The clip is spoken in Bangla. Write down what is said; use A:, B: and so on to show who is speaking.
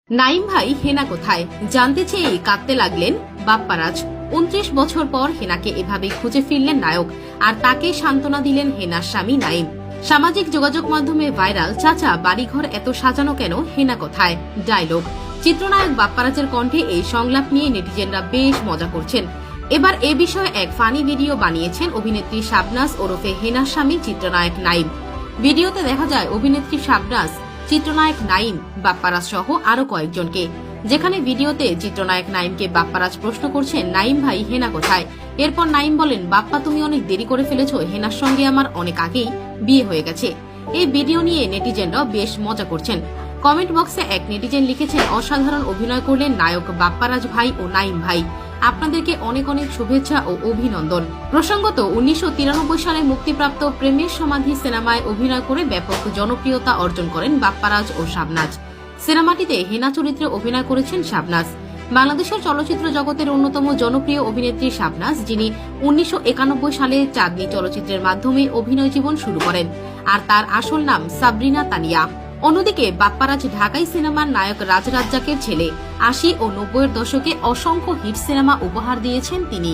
A: নাইম ভাই হেনা কোথায় জানতে চেয়ে কাঁদতে লাগলেন বাপ্পারাজ। 29 বছর পর হেনাকে এভাবে খুঁজে ফিরলেন নায়ক, আর তাকে সান্ত্বনা দিলেন হেনার স্বামী নাইম। সামাজিক যোগাযোগ মাধ্যমে ভাইরাল চাচা বাড়িঘর এত সাজানো কেন, হেনা কোথায় ডায়লগ। চিত্রনায়ক বাপ্পারাজের কণ্ঠে এই সংলাপ নিয়ে নেটিজেনরা বেশ মজা করছেন। এবার এ বিষয়ে এক ফানি ভিডিও বানিয়েছেন অভিনেত্রী শাবনাজ ওরফে হেনার স্বামী চিত্রনায়ক নাইম। ভিডিওতে দেখা যায় অভিনেত্রী শাবনাজ, চিত্রনায়ক নাইম, বাপ্পারাজ সহ আরো কয়েকজনকে, যেখানে ভিডিওতে চিত্রনায়ক নাইমকে বাপ্পারাজ প্রশ্ন করছেন, নাইম ভাই হেনা কোথায়। এরপর নাইম বলেন, বাপ্পা তুমি অনেক দেরি করে ফেলেছো, হেনার সঙ্গে আমার অনেক আগেই বিয়ে হয়ে গেছে। এই ভিডিও নিয়ে নেটিজেনরাও বেশ মজা করছেন। কমেন্ট বক্সে এক নেটিজেন লিখেছেন, অসাধারণ অভিনয় করলেন নায়ক বাপ্পারাজ ভাই ও নাইম ভাই, আপনাদেরকে অনেক অনেক শুভেচ্ছা ও অভিনন্দন। প্রসঙ্গত 1993 সালে মুক্তিপ্রাপ্ত প্রেমের সমাধি সিনেমায় অভিনয় করে ব্যাপক জনপ্রিয়তা অর্জন করেন বাপ্পারাজ ও শাবনাজ। সিনেমাটিতে হেনা চরিত্রে অভিনয় করেছেন শাবনাজ। বাংলাদেশের চলচ্চিত্র জগতের অন্যতম জনপ্রিয় অভিনেত্রী শাবনাজ, যিনি 1991 সালে চাঁদনী চলচ্চিত্রের মাধ্যমে অভিনয় জীবন শুরু করেন, আর তার আসল নাম সাবরিনা তানিয়া। অন্যদিকে বাপ্পারাজ ঢাকাই সিনেমার নায়ক রাজ রাজ্জাকের ছেলে। 80 ও 90 এর দশকে অসংখ্য হিট সিনেমা উপহার দিয়েছেন তিনি।